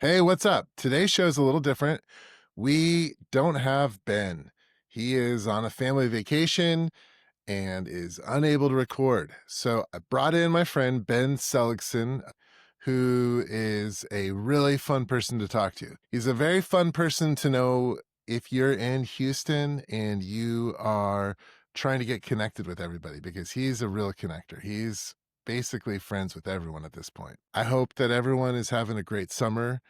Hey, what's up? Today's show is a little different. We don't have Ben. He is on a family vacation and is unable to record. So I brought in my friend Ben Seligson, who is a really fun person to talk to. He's a very fun person to know if you're in Houston and you are trying to get connected with everybody because he's a real connector. He's basically friends with everyone at this point. I hope that everyone is having a great summer.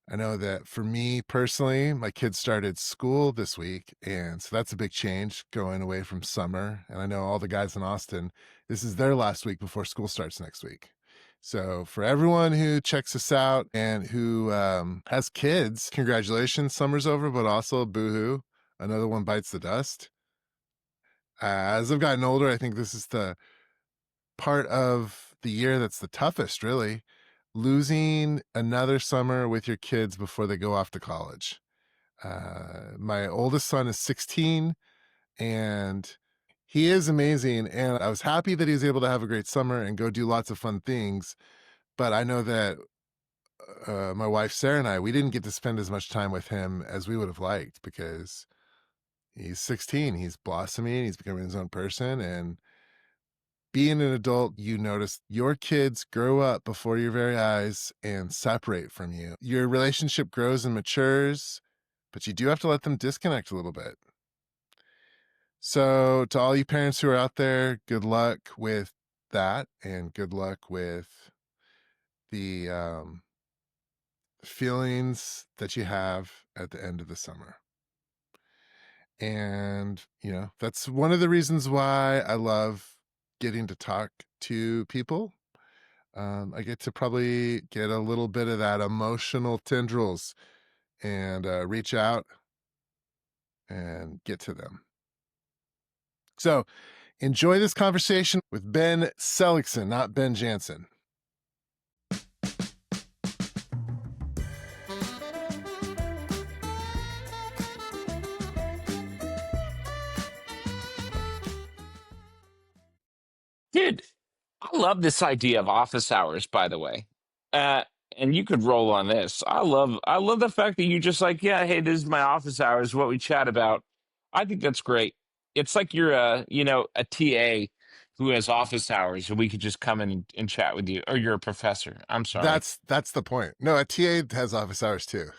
I know that for me personally, my kids started school this week, and so that's a big change going away from summer. And I know all the guys in Austin, this is their last week before school starts next week. So for everyone who checks us out and who has kids, congratulations, summer's over, but also boohoo, another one bites the dust. As I've gotten older, I think this is the part of the year that's the toughest, really. Losing another summer with your kids before they go off to college. My oldest son is 16 and he is amazing. And I was happy that he was able to have a great summer and go do lots of fun things. But I know that my wife, Sarah, and we didn't get to spend as much time with him as we would have liked because he's 16. He's blossoming, he's becoming his own person. And being an adult, you notice your kids grow up before your very eyes and separate from you. Your relationship grows and matures, but you do have to let them disconnect a little bit. So, to all you parents who are out there, good luck with that and good luck with the feelings that you have at the end of the summer. And, that's one of the reasons why I love getting to talk to people. I get to probably get a little bit of that emotional tendrils and reach out and get to them. So enjoy this conversation with Ben Seligson, not Ben Jansen. Dude, I love this idea of office hours, by the way. Uh, and you could roll on this. I love the fact that you just like, yeah, hey, this is my office hours, what we chat about. I think that's great. It's like you're a TA who has office hours and we could just come in and chat with you. Or you're a professor. I'm sorry. That's the point. No, a TA has office hours too.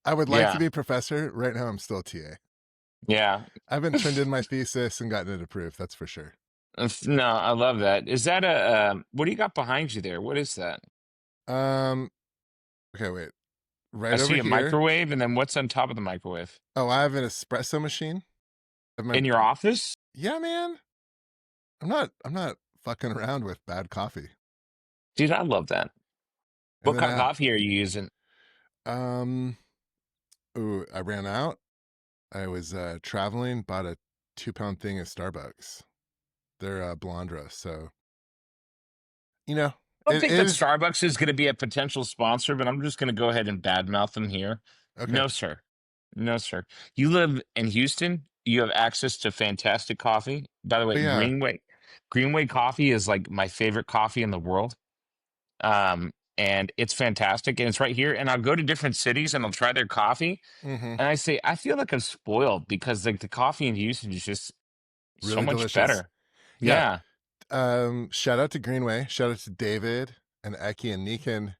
I would like to Yeah. be a professor. Right now, I'm still a TA. Yeah. I haven't turned in my thesis and gotten it approved. That's for sure. No, I love that. Is that what do you got behind you there? What is that? Um. Okay, wait. I Right over see a here. microwave, and then what's on top of the microwave? Oh, I have an espresso machine. In your office? Yeah, man. I'm not fucking around with bad coffee. Dude, I love that. And What then kind of coffee are you using? um ooh, I ran out. I was traveling, bought a 2 pound thing of Starbucks. They're blonde roast, so you know, I don't it think that is Starbucks is going to be a potential sponsor, but I'm just going to go ahead and badmouth them here. okay. No, sir. No, sir. You live in Houston. You have access to fantastic coffee. By the way, But yeah. Greenway coffee is like my favorite coffee in the world. And it's fantastic, and it's right here. And I'll go to different cities and I'll try their coffee, Mm-hmm. and I say I feel like I'm spoiled because like the coffee in Houston is just so Really much delicious. better. Yeah. Yeah, Shout out to Greenway. Shout out to David and Eki and Nikan.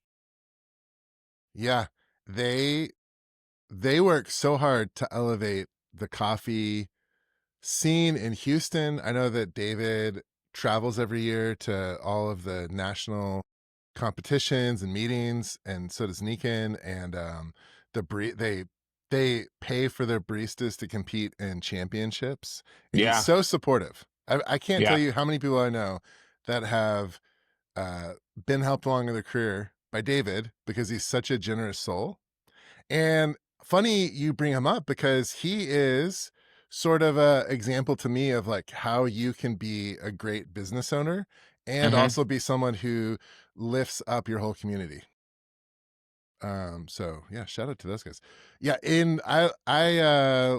Yeah. They they work so hard to elevate the coffee scene in Houston. I know that David travels every year to all of the national competitions and meetings, and so does Nikan. And they pay for their baristas to compete in championships, and he's yeah, so supportive. I can't tell yeah. you how many people I know that have been helped along in their career by David because he's such a generous soul. And funny you bring him up because he is sort of a example to me of like how you can be a great business owner and Hmm. also be someone who lifts up your whole community. So yeah, shout out to those guys. Yeah, in I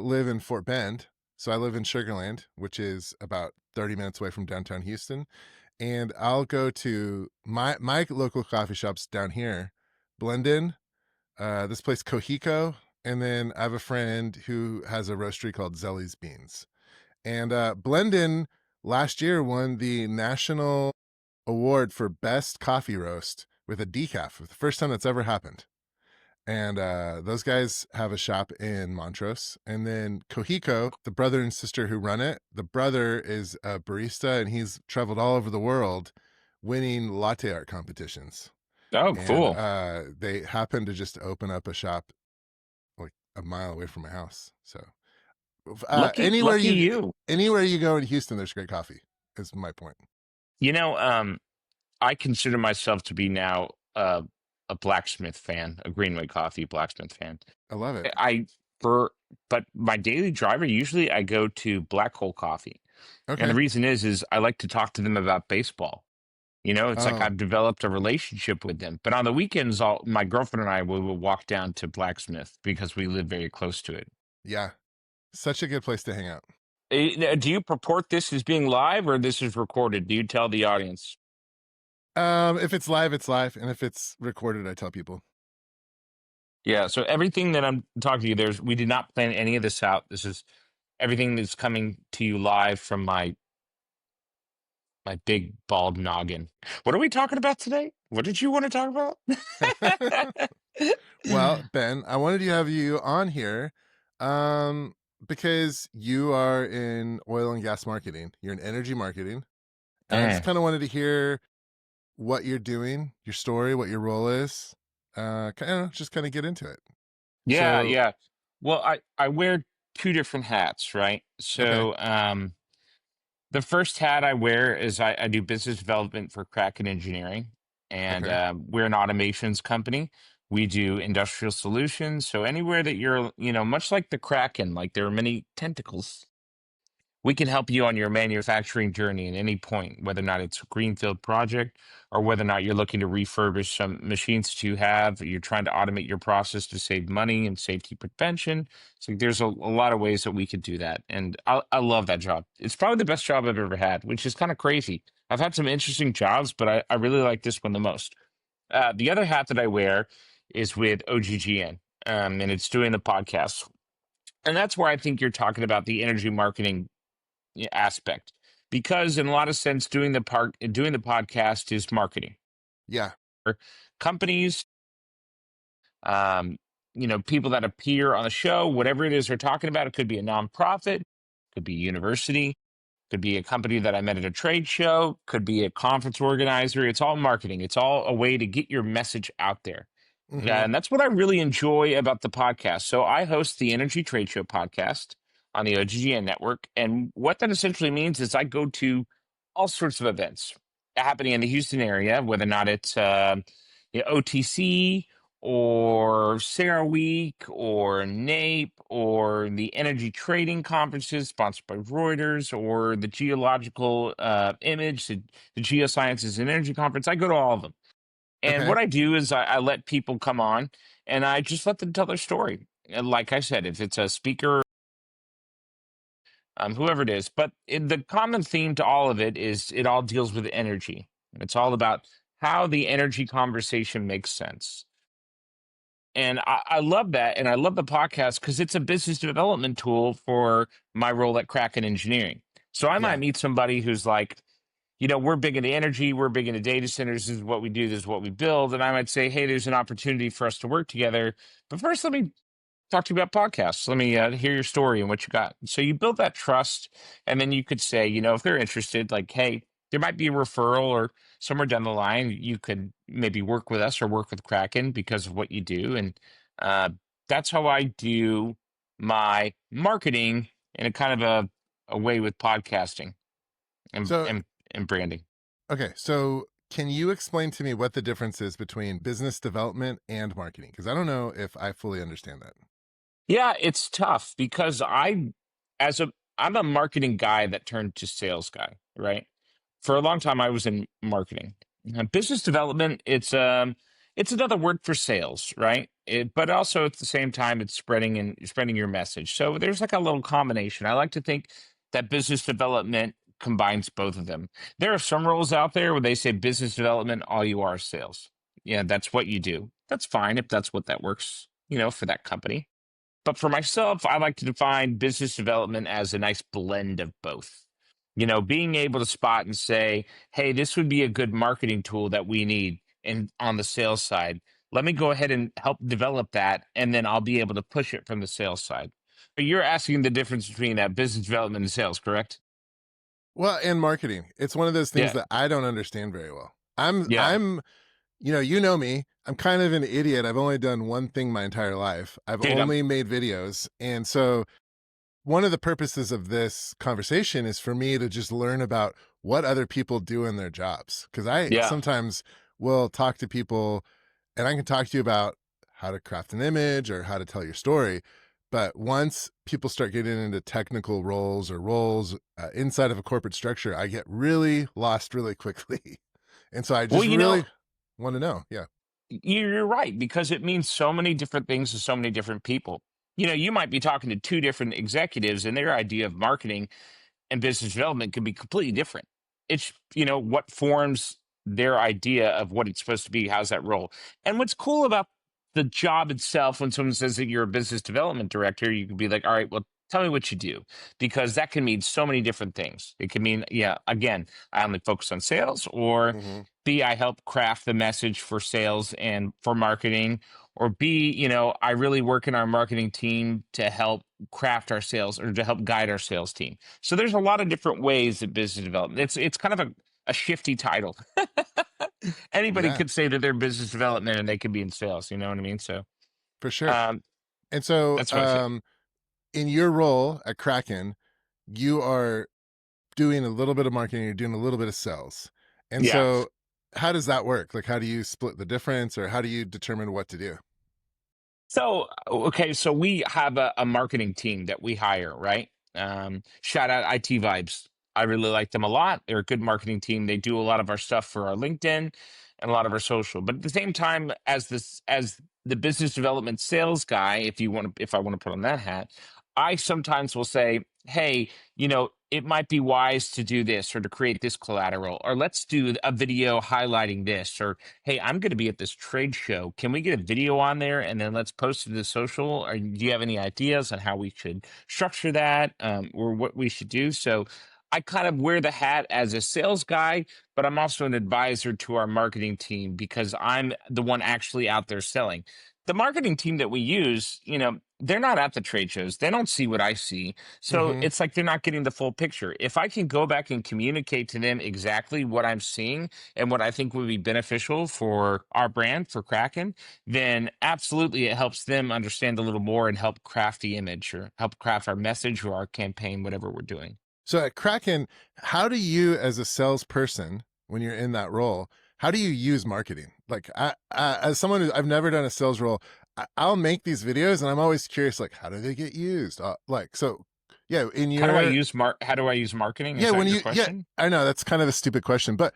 live in Fort Bend, so I live in Sugarland, which is about 30 minutes away from downtown Houston. And I'll go to my local coffee shops down here, Blendin, this place Kohiko, and then I have a friend who has a roastery called Zelly's Beans. And Blendon last year won the national award for best coffee roast with a decaf. The first time that's ever happened. And those guys have a shop in Montrose. And then Kohiko, the brother and sister who run it, the brother is a barista and he's traveled all over the world winning latte art competitions. Oh, And cool. they happened to just open up a shop like a mile away from my house. So uh, Lucky, anywhere lucky you you. anywhere you go in Houston, there's great coffee. Is my point. You know, I consider myself to be now a blacksmith fan, a Greenway Coffee blacksmith fan. I love it. I for but my daily driver usually I go to Black Hole Coffee, and the Okay. reason is I like to talk to them about baseball. You know, it's like Oh I've developed a relationship with them. But on the weekends, my girlfriend and I will walk down to Blacksmith because we live very close to it. yeah, such a good place to hang out. Do you purport this as being live or this is recorded? Do you tell the audience? If it's live, it's live, and if it's recorded, I tell people. Yeah. So everything that I'm talking to you, we did not plan any of this out. This is everything that's coming to you live from my big bald noggin. What are we talking about today? What did you want to talk about? Well, Ben, I wanted to have you on here, um, because you are in oil and gas marketing. You're in energy marketing, and I just Mm. kind of wanted to hear what you're doing, your story, what your role is. Kind of just kind of get into it. Yeah, So, yeah. Well, I wear two different hats, right? okay, So, the first hat I wear is I do business development for Kraken Engineering, and okay, we're an automations company. We do industrial solutions. So anywhere that you're, much like the Kraken, like there are many tentacles, we can help you on your manufacturing journey at any point, whether or not it's a greenfield project or whether or not you're looking to refurbish some machines that you have, or you're trying to automate your process to save money and safety prevention. So there's a lot of ways that we could do that. And I love that job. It's probably the best job I've ever had, which is kind of crazy. I've had some interesting jobs, but I really like this one the most. The other hat that I wear is with OGGN, and it's doing the podcast. And that's where I think you're talking about the energy marketing aspect, because in a lot of sense doing the podcast is marketing yeah, for companies, um people that appear on the show, whatever it is they're talking about. It could be a nonprofit, could be a university, could be a company that I met at a trade show, could be a conference organizer. It's all marketing. It's all a way to get your message out there. mm-hmm. And that's what I really enjoy about the podcast. So I host the Energy Trade Show podcast on the OGGN network. And what that essentially means is I go to all sorts of events happening in the Houston area, whether or not it's OTC or Sarah Week or NAPE or the energy trading conferences sponsored by Reuters or the geological image, the geosciences and energy conference. I go to all of them. And Okay. what I do is I let people come on and I just let them tell their story. And like I said, if it's a speaker, whoever it is, but the common theme to all of it is it all deals with energy. It's all about how the energy conversation makes sense. And I love that. And I love the podcast because it's a business development tool for my role at Kraken Engineering. So I might Yeah. meet somebody who's like, we're big into energy, we're big into data centers, this is what we do, this is what we build. And I might say, hey, there's an opportunity for us to work together. But first, let me talk to you about podcasts. Let me hear your story and what you got. So you build that trust. And then you could say, if they're interested, like, hey, there might be a referral or somewhere down the line, you could maybe work with us or work with Kraken because of what you do. And uh, that's how I do my marketing in a kind of a way with podcasting and, So, and, and branding. okay. So, can you explain to me what the difference is between business development and marketing? Because I don't know if I fully understand that. Yeah, it's tough because as a, I'm a marketing guy that turned to sales guy, right? For a long time, I was in marketing. Business development, it's another word for sales, right? But also at the same time, it's spreading your message. So there's like a little combination. I like to think that business development combines both of them. There are some roles out there where they say business development, all you are is sales. Yeah, that's what you do. That's fine if that's what that works, for that company. But for myself, I like to define business development as a nice blend of both. Being able to spot and say, hey, this would be a good marketing tool that we need on the sales side. Let me go ahead and help develop that, and then I'll be able to push it from the sales side. But you're asking the difference between business development and sales, correct? Well, and marketing. It's one of those things Yeah. that I don't understand very well. I'm Yeah. I'm you know me. I'm kind of an idiot. I've only done one thing my entire life. I've Dude, only made videos. And so one of the purposes of this conversation is for me to just learn about what other people do in their jobs. Cause I yeah. sometimes will talk to people and I can talk to you about how to craft an image or how to tell your story. But once people start getting into technical roles inside of a corporate structure, I get really lost really quickly. And so I Well, just really want to know. Yeah. you're right, because it means so many different things to so many different people. You might be talking to two different executives, and their idea of marketing and business development can be completely different. It's, what forms their idea of what it's supposed to be. How's that role? And what's cool about the job itself, when someone says that you're a business development director, you can be like, all right, well, tell me what you do, because that can mean so many different things. It can mean, yeah, again, I only focus on sales, or Hmm. B, I help craft the message for sales and for marketing, or B, I really work in our marketing team to help craft our sales or to help guide our sales team. So there's a lot of different ways of business development. It's kind of a shifty title. Anybody Yeah, could say that they're business development and they could be in sales. You know what I mean? So for sure. um, And so, that's what I say. in your role at Kraken, you are doing a little bit of marketing, you're doing a little bit of sales. And Yeah. so, how does that work? Like, how do you split the difference, or how do you determine what to do? So, okay, so we have a marketing team that we hire, right? Shout out IT Vibes. I really like them a lot. They're a good marketing team. They do a lot of our stuff for our LinkedIn and a lot of our social. But at the same time, as the business development sales guy, if I want to put on that hat, I sometimes will say, hey, it might be wise to do this or to create this collateral, or let's do a video highlighting this, or hey, I'm going to be at this trade show. Can we get a video on there and then let's post it to social? Or do you have any ideas on how we should structure that, or what we should do? So I kind of wear the hat as a sales guy, but I'm also an advisor to our marketing team because I'm the one actually out there selling. The marketing team that we use, they're not at the trade shows. They don't see what I see. So Hmm. it's like they're not getting the full picture. If I can go back and communicate to them exactly what I'm seeing and what I think would be beneficial for our brand, for Kraken, then absolutely it helps them understand a little more and help craft the image or help craft our message or our campaign, whatever we're doing. So at Kraken, how do you, as a salesperson, when you're in that role, how do you use marketing? Like, as someone who I've never done a sales role, I'll make these videos, and I'm always curious, like, how do they get used? Like, so, yeah, in your, How do I use marketing? yeah, Is that when your yeah, question? I know that's kind of a stupid question, but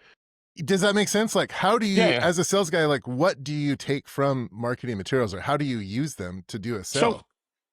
does that make sense? Like, how do Yeah, you, yeah. as a sales guy, like, what do you take from marketing materials, or how do you use them to do a So sale?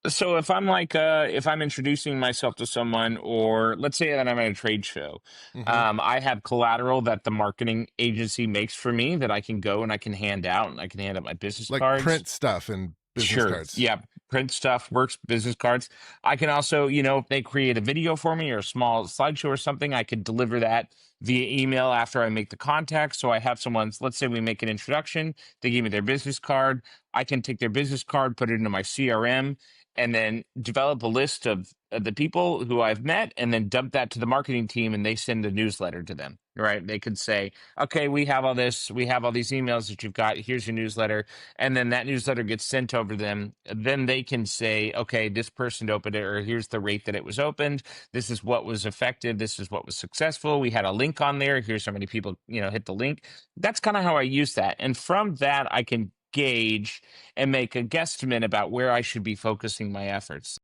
So if I'm introducing myself to someone, or let's say that I'm at a trade show, Hmm. I have collateral that the marketing agency makes for me that I can go and I can hand out, and I can hand out my business Like cards. print stuff and business Sure. cards. Yeah. Print stuff works, business cards. I can also, if they create a video for me or a small slideshow or something, I could deliver that via email after I make the contact. So I have someone's, let's say we make an introduction, they give me their business card. I can take their business card, put it into my CRM, and then develop a list of the people who I've met, and then dump that to the marketing team, and they send a newsletter to them. Right. They could say, okay, we have all this, we have all these emails that you've got. Here's your newsletter, and then that newsletter gets sent over to them. Then they can say, okay, this person opened it, or here's the rate that it was opened. This is what was affected. This is what was successful. We had a link on there. Here's how many people, hit the link. That's kind of how I use that. And from that, I can gauge and make a guesstimate about where I should be focusing my efforts.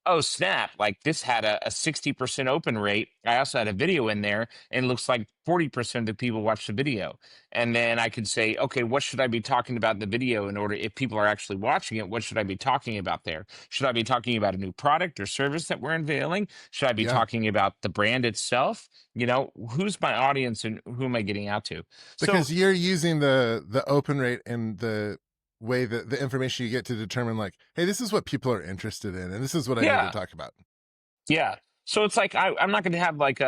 Oh, snap. Like this had a 60% open rate. I also had a video in there, and it looks like 40% of the people watched the video. And then I could say, okay, what should I be talking about in the video in order, if people are actually watching it, what should I be talking about there? Should I be talking about a new product or service that we're unveiling? Should I be Yeah. talking about the brand itself? Who's my audience and who am I getting out to? So Because you're using the open rate and weigh the information you get to determine, like, hey, this is what people are interested in, and this is what I need to Yeah, talk about. yeah. So it's like I'm not going to have like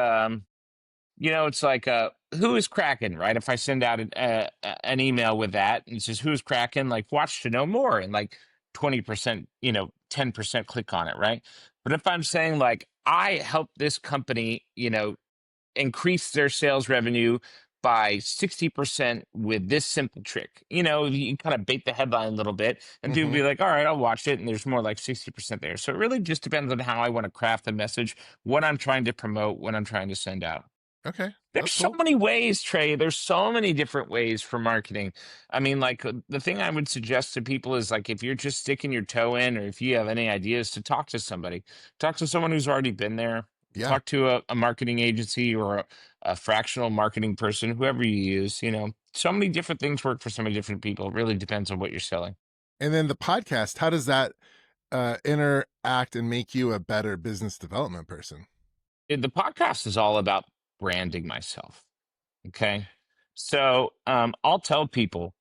it's like who is Kraken, right? If I send out an email with that and it says who's Kraken, like watch to know more, and like 20%, 10% click on it, right? But if I'm saying like I help this company, increase their sales revenue by 60% with this simple trick. You kind of bait the headline a little bit and people Mm-hmm. be like, all right, I'll watch it. And there's more like 60% there. So it really just depends on how I want to craft the message, what I'm trying to promote, what I'm trying to send out. Okay, There's that's so cool. many ways, Trey. There's so many different ways for marketing. I mean, like the thing I would suggest to people is like if you're just sticking your toe in, or if you have any ideas, to talk to somebody, talk to someone who's already been there, Yeah. talk to a marketing agency or a fractional marketing person, whoever you use. So many different things work for so many different people. It really depends on what you're selling. And then the podcast, how does that interact and make you a better business development person? The podcast is all about branding myself. Okay. So I'll tell people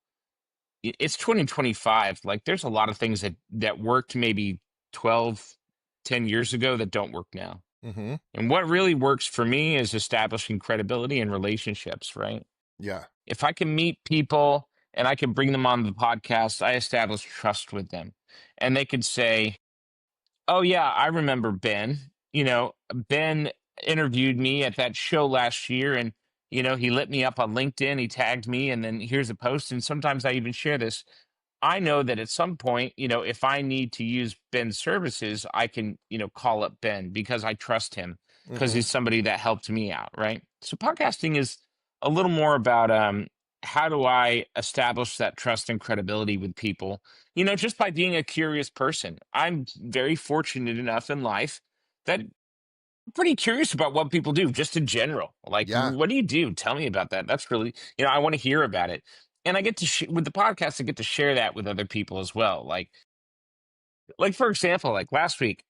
it's 2025. Like there's a lot of things that worked maybe 12, 10 years ago that don't work now. Mm-hmm. And what really works for me is establishing credibility and relationships, right? Yeah. If I can meet people and I can bring them on the podcast, I establish trust with them. And they could say, oh yeah, I remember Ben. Ben interviewed me at that show last year, and he lit me up on LinkedIn, he tagged me, and then here's a post. And sometimes I even share this. I know that at some point, if I need to use Ben's services, I can, call up Ben because I trust him because Mm-hmm. he's somebody that helped me out, right? So podcasting is a little more about how do I establish that trust and credibility with people, just by being a curious person. I'm very fortunate enough in life that I'm pretty curious about what people do just in general. Like, Yeah. what do you do? Tell me about that. That's really, I want to hear about it. And I get to, with the podcast, I get to share that with other people as well. Like for example, like last week,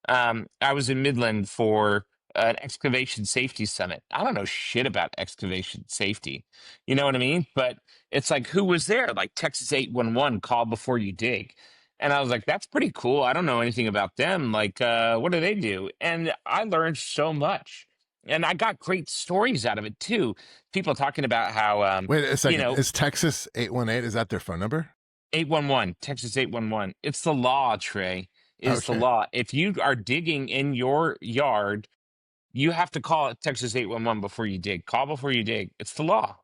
I was in Midland for an excavation safety summit. I don't know shit about excavation safety. You know what I mean? But it's like, who was there? Like Texas 811, call before you dig. And I was like, that's pretty cool. I don't know anything about them. Like, what do they do? And I learned so much. And I got great stories out of it too. People talking about how, Wait a you second. know, Is Texas 818? Is that their phone number? 811, Texas 811. It's the law, Trey. Is the Okay. law. If you are digging in your yard, you have to call it Texas 811 before you dig. Call before you dig. It's the law.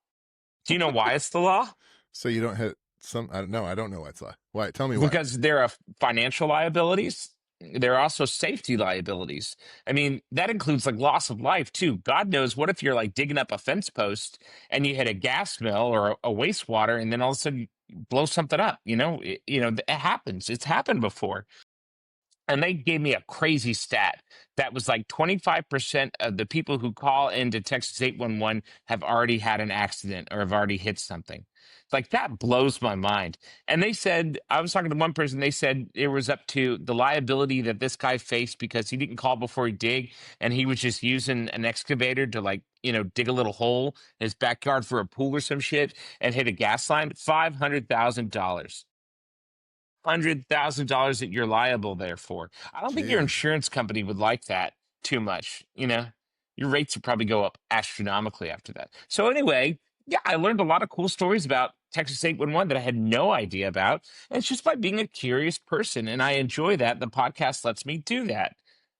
Do you know why it's the law? So you don't hit some. I don't know. I don't know what's left. Why? Tell me why. Because there are financial liabilities. There are also safety liabilities. I mean, that includes like loss of life too. God knows, what if you're like digging up a fence post and you hit a gas mill or a wastewater, and then all of a sudden you blow something up? It happens. It's happened before. And they gave me a crazy stat that was like 25% of the people who call into Texas 811 have already had an accident or have already hit something. Like that blows my mind. And they said, I was talking to one person, they said it was up to the liability that this guy faced because he didn't call before he dig, and he was just using an excavator to like, dig a little hole in his backyard for a pool or some shit and hit a gas line. $500,000. $100,000 that you're liable there for. I don't think your Jeez. insurance company would like that too much. Your rates would probably go up astronomically after that. So anyway, yeah, I learned a lot of cool stories about Texas 811 that I had no idea about. And it's just by being a curious person, and I enjoy that. The podcast lets me do that.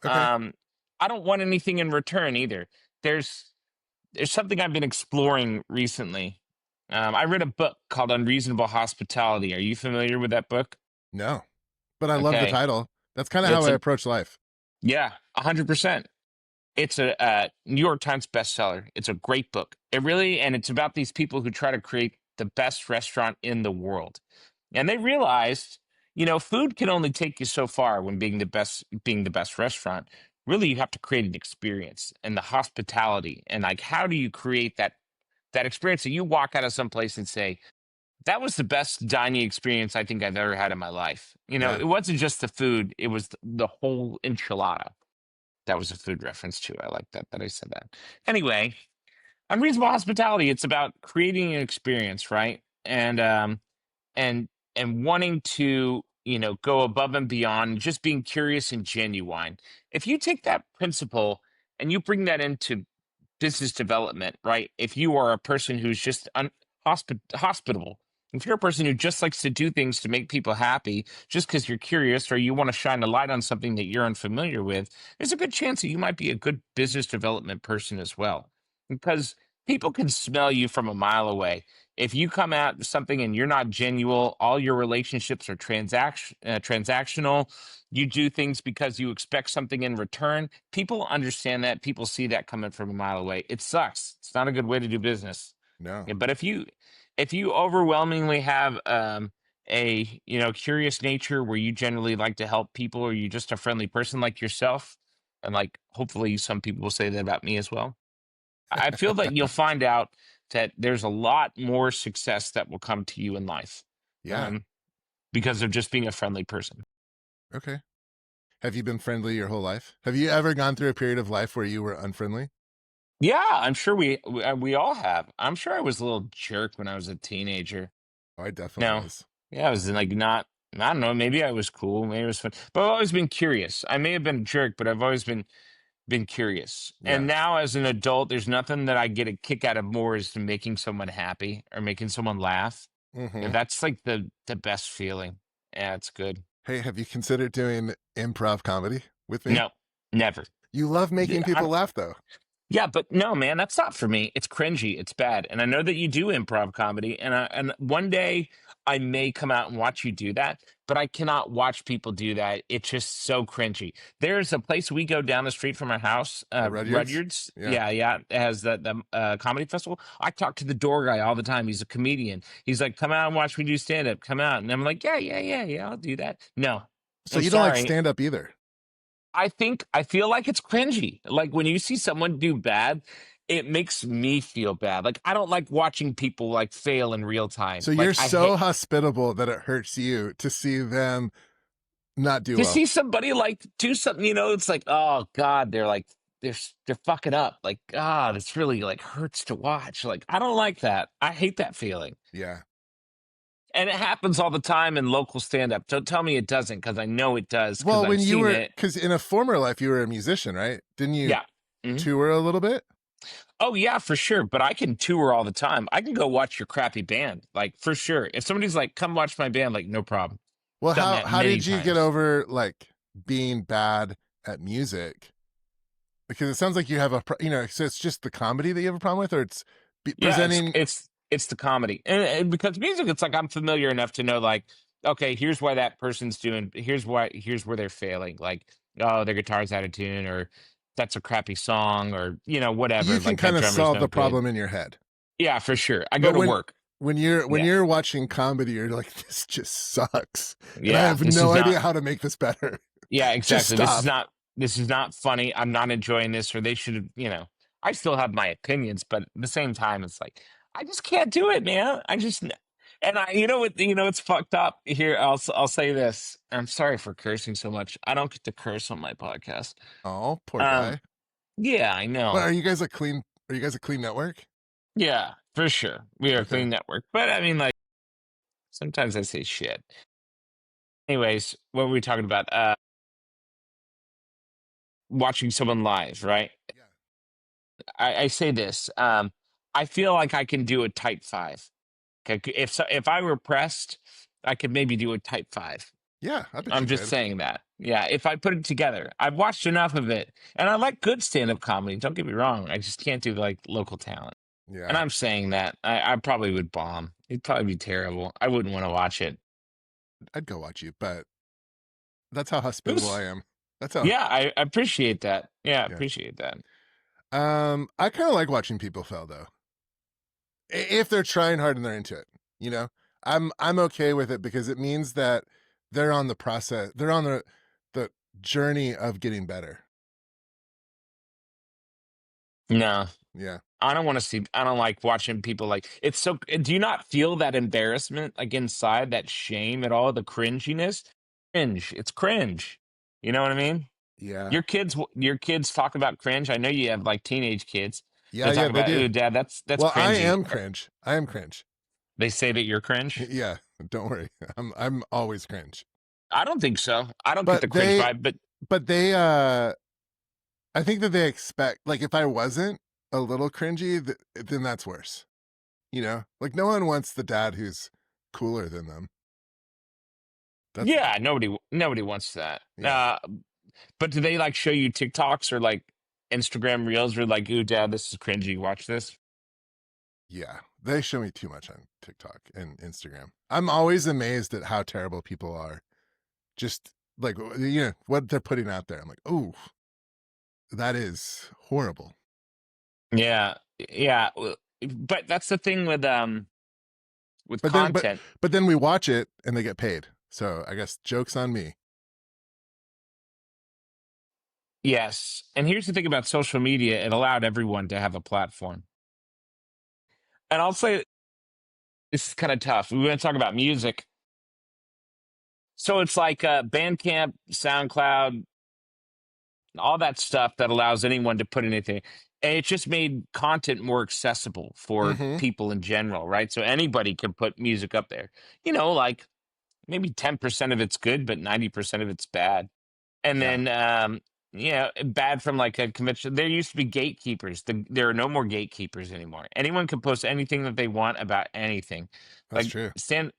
Okay. Um, I don't want anything in return either. There's there's something I've been exploring recently. I read a book called Unreasonable Hospitality. Are you familiar with that book? No, but I love the Okay. title. That's kind of how It's I an approach life. Yeah, 100%. It's a New York Times bestseller. It's a great book. And it's about these people who try to create the best restaurant in the world. And they realized, food can only take you so far when being the best restaurant. Really, you have to create an experience and the hospitality. And like, how do you create that experience that you walk out of some place and say, that was the best dining experience I think I've ever had in my life. Yeah. It wasn't just the food, it was the whole enchilada. That was a food reference too. I like that I said that. Anyway, unreasonable hospitality, it's about creating an experience, right? And and wanting to, go above and beyond, just being curious and genuine. If you take that principle and you bring that into business development, right? If you are a person who's just hospitable, if you're a person who just likes to do things to make people happy, just because you're curious or you want to shine a light on something that you're unfamiliar with, there's a good chance that you might be a good business development person as well. Because people can smell you from a mile away. If you come at something and you're not genuine, all your relationships are transactional. You do things because you expect something in return. People understand that. People see that coming from a mile away. It sucks. It's not a good way to do business. No. Yeah, but if you overwhelmingly have a curious nature where you generally like to help people, or you're just a friendly person like yourself, and like hopefully some people will say that about me as well. I feel that you'll find out that there's a lot more success that will come to you in life, Yeah. um, because of just being a friendly person. Okay. Have you been friendly your whole life? Have you ever gone through a period of life where you were unfriendly? Yeah, I'm sure we all have. I'm sure I was a little jerk when I was a teenager. Oh, I definitely No, was. yeah, I was like not. I don't know. Maybe I was cool. Maybe it was fun. But I've always been curious. I may have been a jerk, but I've always been curious. And Yeah. now as an adult, there's nothing that I get a kick out of more is to making someone happy or making someone laugh. Hmm. And that's like the best feeling. Yeah, it's good. Hey, have you considered doing improv comedy with me? No, never. You love making Yeah, people laugh, though. yeah, but no, man, that's not for me. It's cringy. It's bad. And I know that you do improv comedy, and one day I may come out and watch you do that, but I cannot watch people do that. It's just so cringy. There's a place we go down the street from our house, Rudyard's? Rudyard's. Yeah. Yeah, yeah, it has the comedy festival. I talk to the door guy all the time. He's a comedian. He's like, "Come out and watch me do stand up. Come out," and I'm like, "Yeah, yeah, yeah, yeah, I'll do that." No, So I'm you don't like sorry. stand up either. I feel like it's cringy. Like when you see someone do bad, it makes me feel bad. Like I don't like watching people like fail in real time. So you're Like I so hate hospitable that it hurts you to see them not do to well. see somebody like do something, it's like, oh God, they're fucking up. Like, God, it's really like hurts to watch. Like, I don't like that. I hate that feeling. Yeah. And it happens all the time in local stand-up. Don't tell me it doesn't, because I know it does, because Well, I've when you seen were, it. because in a former life, you were a musician, right? Didn't you Yeah. Mhm. tour a little bit? Oh yeah, for sure. But I can tour all the time. I can go watch your crappy band, like for sure. If somebody's like, "Come watch my band," like no problem. Well, Done how that how many did you get times. over like being bad at music? Because it sounds like you have so it's just the comedy that you have a problem with, or it's Yeah, it's presenting. it's it's the comedy, and because music, it's like I'm familiar enough to know, like, okay, here's why that person's doing. Here's where they're failing. Like, oh, their guitar's out of tune, or that's a crappy song, or You whatever. can Like that kind of drummer's solve no the good. problem in your head, Yeah, for sure. I go but to work. when Yeah, you're watching comedy, you're like, this just sucks, and I yeah. have This no is not. idea how to make this better. Yeah, Just exactly. This is stop. not funny. I'm not enjoying this, or they should have, I still have my opinions, but at the same time, it's like I just can't do it, man. And it's fucked up here. I'll say this. I'm sorry for cursing so much. I don't get to curse on my podcast. Oh, poor Um, guy. yeah, I What know. are you guys a clean? Are you guys a clean network? Yeah, for sure. We are a Okay. clean network, but I mean, like sometimes I say shit. Anyways, what were we talking about? Watching someone live, right? Yeah. I say this. I feel like I can do a type five. Okay, if I were pressed, I could maybe do a type five. Yeah, I bet I'm you just could. saying that. Yeah, if I put it together, I've watched enough of it, and I like good stand up comedy. Don't get me wrong. I just can't do like local talent. And Yeah, I'm saying that I probably would bomb. It'd probably be terrible. I wouldn't want to watch it. I'd go watch you, but that's how It hospitable I was, am. That's how. yeah, I appreciate that. Yeah, I Yeah. appreciate that. I kind of like watching people fail though, if they're trying hard and they're into it. You know, I'm okay with it because it means that they're on the process. They're on the journey of getting better. No, Yeah. I don't want to see. I don't like watching people like it's so. Do you not feel that embarrassment like inside, that shame at all, the cringiness? Cringe. It's cringe. You know what I mean? Yeah. Your kids talk about cringe. I know you have like teenage kids. Yeah. They Yeah. talk They about, do. "Ooh, Dad, that's Well, I cringy." am cringe. I am cringe. They say that you're cringe. Yeah. Don't worry. I'm always cringe. I don't think so. I don't get But the cringe they vibe, but but they I think that they expect, like, if I wasn't a little cringy, then that's worse. You know? Like, no one wants the dad who's cooler than them. That's yeah, nobody wants that. yeah. But do they like show you TikToks or like Instagram reels or like, ooh, dad, this is cringy. Watch this. Yeah. They show me too much on TikTok and Instagram. I'm always amazed at how terrible people are. Just like, what they're putting out there. I'm like, "Ooh, that is horrible." Yeah, yeah. But that's the thing with But then but content. but then we watch it and they get paid. So, I guess joke's on me. Yes. And here's the thing about social media, it allowed everyone to have a platform. And I'll say this is kind of tough. We want to talk about music. So it's like Bandcamp, SoundCloud, all that stuff that allows anyone to put anything. And it just made content more accessible for Mhm. people in general, right? So anybody can put music up there. Like maybe 10% of it's good, but 90% of it's bad. And Yeah, then, bad from like a convention. There used to be gatekeepers. There are no more gatekeepers anymore. Anyone can post anything that they want about anything. that's Like true. stand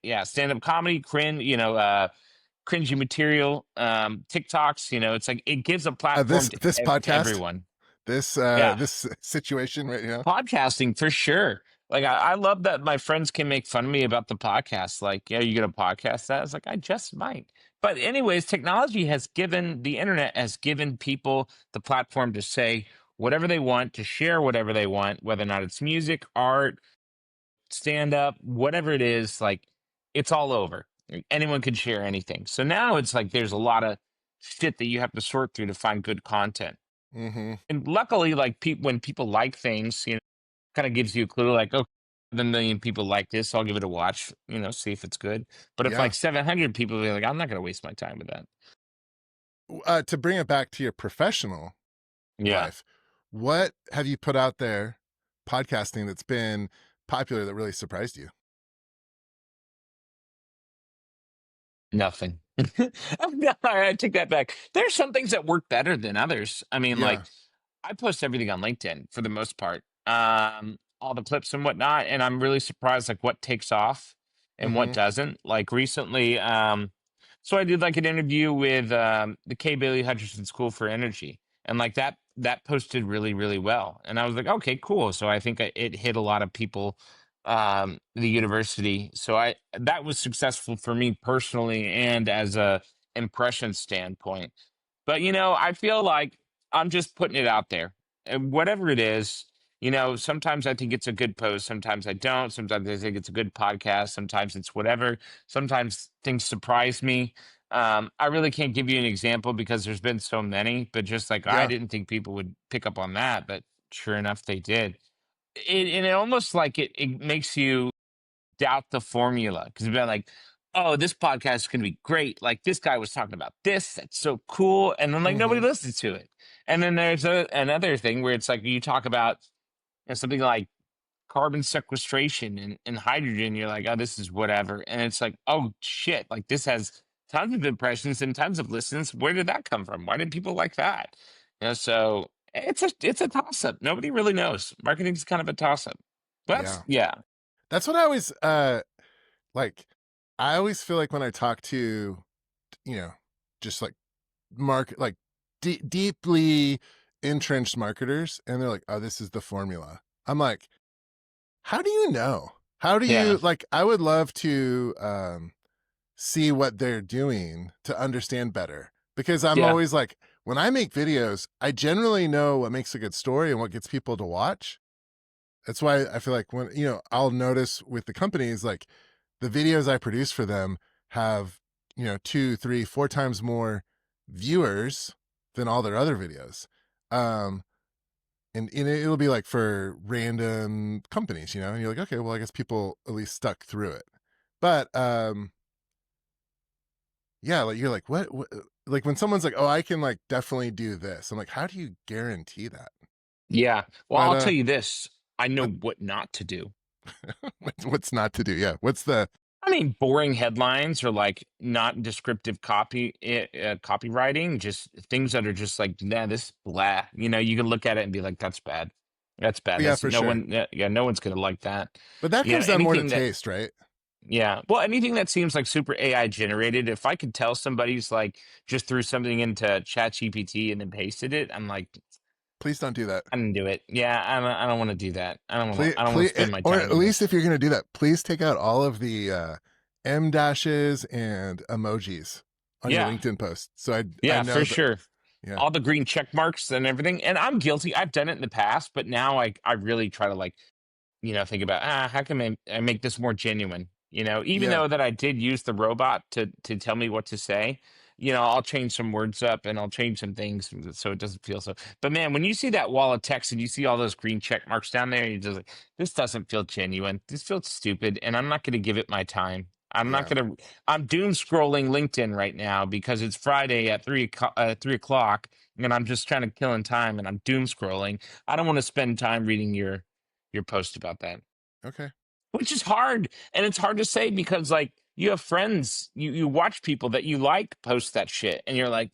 up comedy, cringy material, TikToks. It's like it gives a This platform to, this to podcast, everyone. this Yeah, this situation right now. podcasting for sure. Like I love that my friends can make fun of me about the podcast. Like, yeah, you gonna podcast that? I was like, I just might. But anyways, the internet has given people the platform to say whatever they want, to share whatever they want, whether or not it's music, art, stand up, whatever it is, like it's all over. Like, anyone can share anything. So now it's like there's a lot of shit that you have to sort through to find good content. Mhm. And luckily, like when people like things, kind of gives you a clue like, oh, the million people like this, so I'll give it a watch, see if it's good. But if Yeah. like 700 people be like, I'm not going to waste my time with that. To bring it back to your professional Yeah, life, what have you put out there podcasting that's been popular that really surprised you? nothing. No, I take that back. There's some things that work better than others. I mean, Yeah. like I post everything on LinkedIn for the most part, all the clips and whatnot, and I'm really surprised like what takes off and what Mhm. doesn't. Like recently, so I did like an interview with the K. Bailey Hutchinson School for Energy, and like that posted really really well, and I was like, okay, cool. So I think it hit a lot of people, the university. So I that was successful for me personally and as a impression standpoint. But I feel like I'm just putting it out there. And whatever it is, sometimes I think it's a good post, sometimes I don't. Sometimes I think it's a good podcast, sometimes it's whatever. Sometimes things surprise me. I really can't give you an example because there's been so many, but just like I Yeah. didn't think people would pick up on that, but sure enough they did. And it almost like it makes you doubt the formula because you've been like, oh, this podcast is going to be great. Like this guy was talking about this. That's so cool. And then like nobody Mhm. listens to it. And then there's another thing where it's like you talk about something like carbon sequestration and hydrogen. You're like, oh, this is whatever. And it's like, oh, shit. Like this has tons of impressions and tons of listens. Where did that come from? Why did people like that? So it's a toss up. Nobody really knows. Marketing's kind of a toss up. But Yeah. yeah. That's what I always like I always feel like when I talk to, you know, just like like deeply entrenched marketers and they're like, "Oh, this is the formula." I'm like, "How do you know? How do Yeah. you like I would love to see what they're doing to understand better." Because I'm Yeah. always like when I make videos, I generally know what makes a good story and what gets people to watch. That's why I feel like when, I'll notice with the companies, like the videos I produce for them have, two, three, four times more viewers than all their other videos. Um, and it'll be like for random companies, and you're like, okay, well, I guess people at least stuck through it. But yeah, like you're like, what? Like when someone's like, oh, I can like definitely do this. I'm like, how do you guarantee that? Yeah. Well, But I'll tell you this. I know but what not to do. what's not to do? Yeah. What's the? I mean, boring headlines or like not descriptive copywriting, just things that are just like, nah, this is blah. You know, you can look at it and be like, that's bad. That's bad. Yeah, That's for no sure. one. Yeah, no one's gonna like that. But that You know, comes down more to anything that. taste, right? Yeah, well, anything that seems like super AI generated. If I could tell somebody's like just threw something into Chat GPT and then pasted it, I'm like, Please don't do that. I didn't do it. Yeah, I don't want to do that. I don't want Please, to. I don't want please, to spend my or time at on least this. if you're going to do that, please take out all of the M dashes and emojis on your Yeah, LinkedIn post. So I yeah, for know that. sure. Yeah, All the green check marks and everything. And I'm guilty. I've done it in the past, but now I really try to like, think about, how can I make this more genuine? Even yeah, though that I did use the robot to tell me what to say, I'll change some words up and I'll change some things so it doesn't feel so. But man, when you see that wall of text and you see all those green check marks down there, you're just like, this doesn't feel genuine. This feels stupid, and I'm not going to give it my time. I'm not yeah. going to. I'm doom scrolling LinkedIn right now because it's Friday at 3 o'clock, and I'm just trying to kill in time, and I'm doom scrolling. I don't want to spend time reading your post about that, Okay. which is hard. And it's hard to say because like you have friends, you watch people that you like post that shit, and you're like,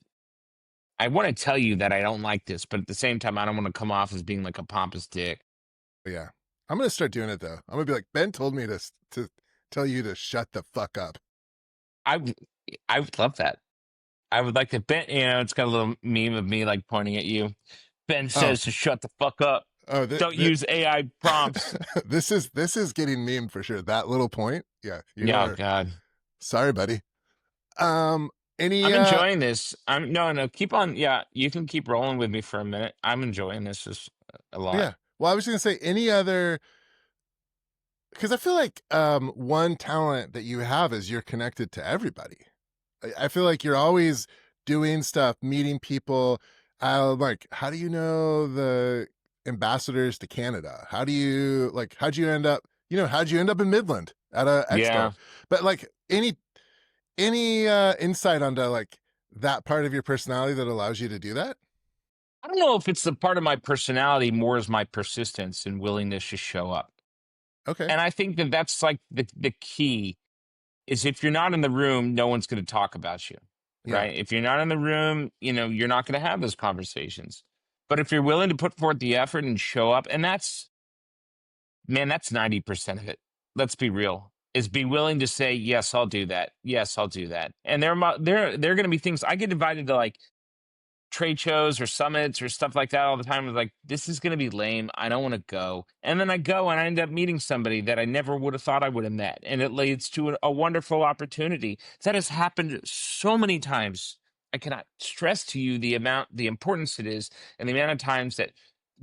I want to tell you that I don't like this, but at the same time, I don't want to come off as being like a pompous dick. Yeah, I'm going to start doing it though. I'm going to be like, Ben told me to tell you to shut the fuck up. I would love that. I would like to bet, it's got a little meme of me like pointing at you. Ben Oh, says to shut the fuck up. oh, Don't use AI prompts. this is getting memed for sure. That little point. Yeah, you Yeah, oh are. God. Sorry, buddy. Um, any I'm enjoying this. I'm no, no, keep on. Yeah, you can keep rolling with me for a minute. I'm enjoying this just a lot. yeah. Well, I was gonna say any other, because I feel like one talent that you have is you're connected to everybody. I feel like you're always doing stuff, meeting people. Like, how do you know the ambassadors to Canada? How do you like? How'd you end up? How'd you end up in Midland at a expo? Yeah. But like any insight onto like that part of your personality that allows you to do that? I don't know if it's the part of my personality more as my persistence and willingness to show up. Okay. And I think that that's like the key is if you're not in the room, no one's going to talk about you, Yeah. right? If you're not in the room, you're not going to have those conversations. But if you're willing to put forth the effort and show up, and that's 90% of it. Let's be real. Is be willing to say, yes, I'll do that. Yes, I'll do that. And there are going to be things I get invited to like trade shows or summits or stuff like that all the time. I was like, this is going to be lame. I don't want to go. And then I go and I end up meeting somebody that I never would have thought I would have met. And it leads to a wonderful opportunity. That has happened so many times. I cannot stress to you the importance it is and the amount of times that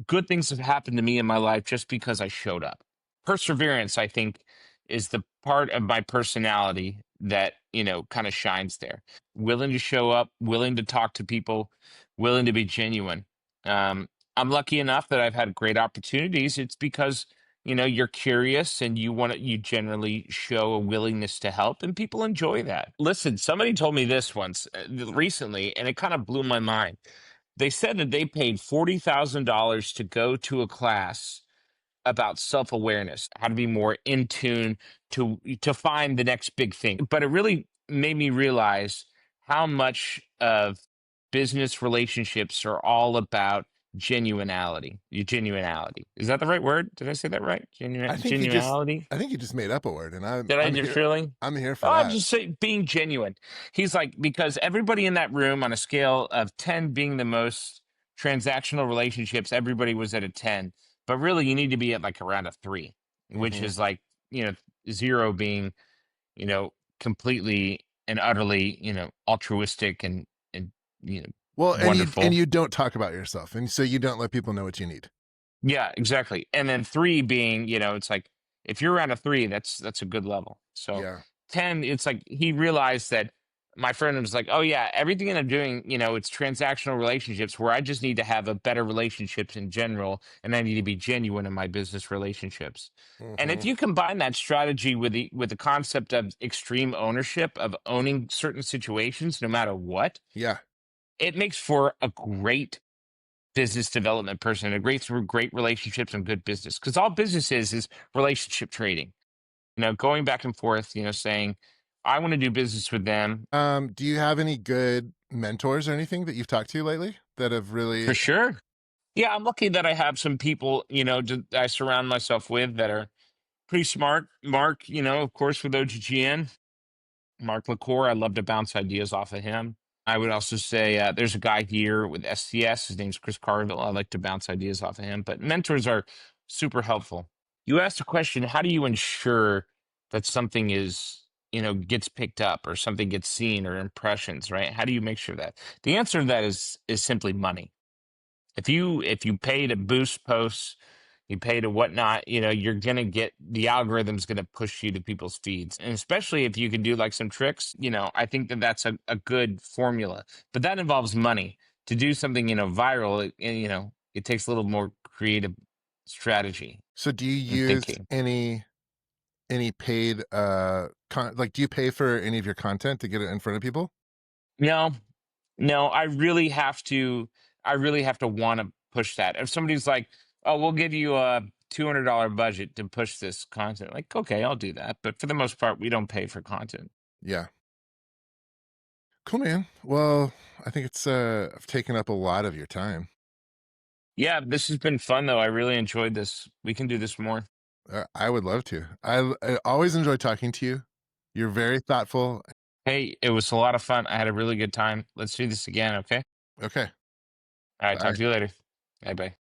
good things have happened to me in my life just because I showed up. Perseverance, I think, is the part of my personality that, kind of shines there. Willing to show up, willing to talk to people, willing to be genuine. I'm lucky enough that I've had great opportunities. It's because, you're curious and you generally show a willingness to help, and people enjoy that. Listen, somebody told me this once recently, and it kind of blew my mind. They said that they paid $40,000 to go to a class about self-awareness, how to be more in tune to find the next big thing. But it really made me realize how much of business relationships are all about genuinity. Genuinity. Is that the right word? Did I say that right? I think you just Genuality? I think you just made up a word, and I'm Did I I'm just here. really? I'm here Oh, for I'm that. just saying being genuine. He's like, because everybody in that room on a scale of 10 being the most transactional relationships, everybody was at a 10. But really, you need to be at like around a 3, which Hmm. is like, 0 being, completely and utterly, altruistic and, Well, and wonderful. you don't talk about yourself, and so you don't let people know what you need. Yeah, exactly. And then 3 being, it's like if you're around a 3, that's a good level. So Yeah. 10, it's like he realized that my friend was like, "Oh yeah, everything that I'm doing, it's transactional relationships where I just need to have a better relationships in general, and I need to be genuine in my business relationships." And if Hmm. you combine that strategy with the concept of extreme ownership of owning certain situations no matter what, Yeah. it makes for a great business development person, a great through great relationships and good business. Because all business is relationship trading. going back and forth, saying, I want to do business with them Do you have any good mentors or anything that you've talked to lately that have for really sure. Yeah, I'm lucky that I have some people, I surround myself with that are pretty smart. Mark, of course, with OGGN, Mark LaCour, I love to bounce ideas off of him. I would also say there's a guy here with STS. His name's Chris Carville. I like to bounce ideas off of him, but mentors are super helpful. You asked a question, how do you ensure that something gets picked up or something gets seen or impressions, right? How do you make sure that? The answer to that is simply money. If you pay to boost posts, you pay to whatnot, you're gonna get the algorithm's gonna push you to people's feeds, and especially if you can do like some tricks, I think that that's a good formula. But that involves money to do something, viral. It takes a little more creative strategy so do you and use thinking. any paid, like, do you pay for any of your content to get it in front of people? No, no, I really have to want to push that. If somebody's like, "Oh, we'll give you a $200 budget to push this content," like, okay, I'll do that. But for the most part, we don't pay for content. Yeah. Cool, man. Well, I think I've taken up a lot of your time. Yeah, this has been fun though. I really enjoyed this. We can do this more. I would love to. I always enjoy talking to you. You're very thoughtful. Hey, it was a lot of fun. I had a really good time. Let's do this again, okay? Okay. All right, talk Bye. to you later. Bye bye.